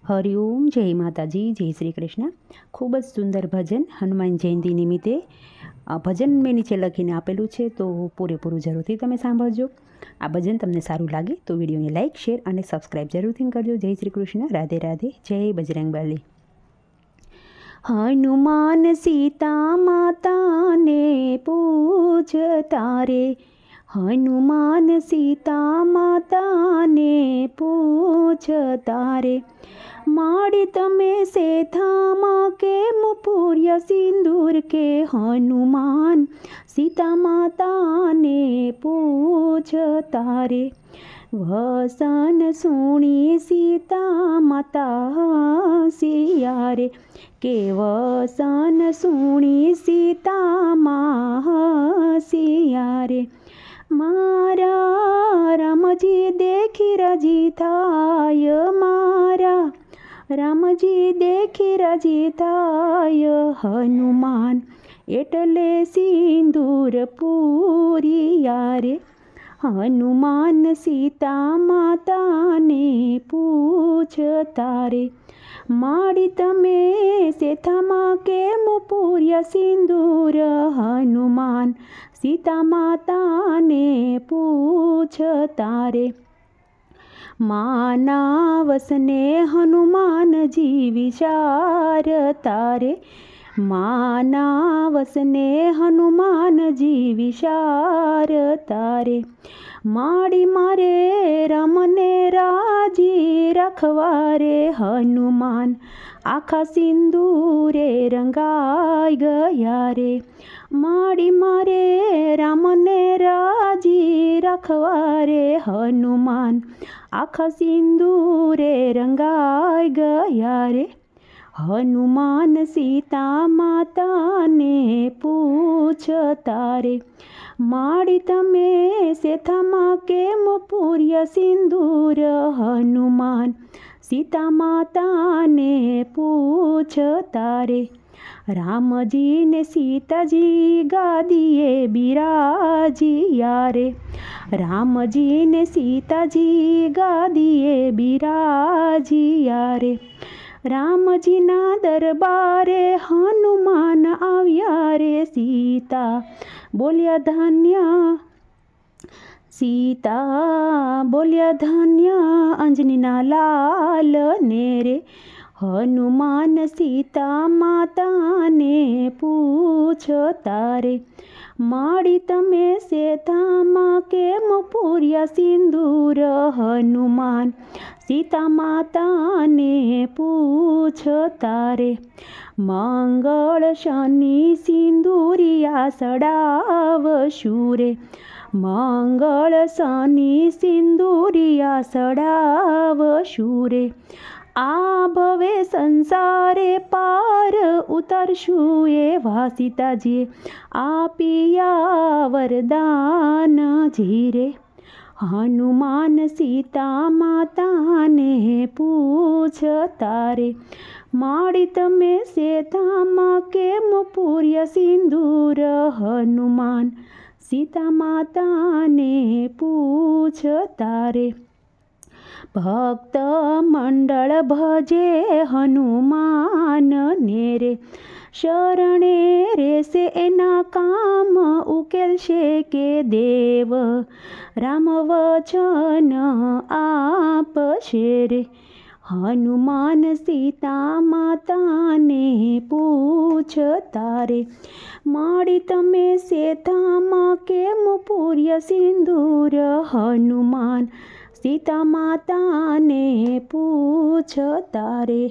હરિઓમ, જય માતાજી, જય શ્રી કૃષ્ણ। ખૂબ જ સુંદર ભજન હનુમાન જયંતિ નિમિત્તે ભજન મેં નીચે લખીને આપેલું છે, તો પૂરેપૂરું જરૂરથી તમે સાંભળજો। આ ભજન તમને સારું લાગે તો વિડીયોને લાઇક, શેર અને સબસ્ક્રાઈબ જરૂરથી કરજો। જય શ્રી કૃષ્ણ, રાધે રાધે, જય બજરંગબલી। હનુમાન સીતા માતાને પૂજતા રે, હનુમાન સીતા માતાને પૂજતા રે। माड़ी तमे सेथामा केम पूर्य सिंदूर के, हनुमान सीता माता ने पूजता रे। वसन सुनी सीता माता सिया रे, के वसन सुनी सीता माँ सिया रे। मारा रामजी देखी रजी थाय, मारा रामजी देखी रजी थाय, हनुमान एटले सिंदूर पूरिया रे। हनुमान सीता माता ने पूछता रे, माड़ी तमे सेथामा केम पूर्य सिंदूर, हनुमान सीता माता ने पूछता रे। माना वसने हनुमान जी विचारता रे, माना वसने हनुमान जी विचारता रे। माड़ी मारे रमने राजी रखवारे, हनुमान आखा सिंदूरे रंगाई गया रे। माड़ी मारे रामने राजी रखवारे, हनुमान आखा सिंदूरे रंगाई गया रे। हनुमान सीता माता ने पूछता रे, माड़ी तमे सेथामा केम पूर्य सिंदूर, हनुमान सीता माता ने पूछता रे। राम जी ने सीता जी गादीए बिराजिया रे, राम जी ने सीता जी गादीए बिराजिया रे। राम जी ना दरबारे हनुमान आव्या रे, सीता बोलिया धन्य, सीता बोलिया धन्य अंजनी ना लाल ने रे। हनुमान सीता माता ने पूछता रे, माड़ी तमे सेथामा केम पूर्य सिंदूर, हनुमान सीता माता ने पूछता रे। मंगल शनि सिंदूरिया सडाव शूरे, मंगल शनि सिंदूरिया सडाव शूरे। आ भवे संसारे पार उतरशु एवा सीताजी आपिया वरदान जीरे। हनुमान सीता माता ने पूछता रे, माड़ी तमे सेथामा केम पूर्य सिंदूर, हनुमान सीता माता ने पूछता रे। भक्त मंडल भजे हनुमान ने रे, शरणे रे से एना काम उकेल शे के देव, राम वचन आप शे रे। हनुमान सीता माता ने पूछता रे, माड़ी तमे सेथामा केम पूर्य सिंदूर, हनुमान सीता माता ने पूछता रे।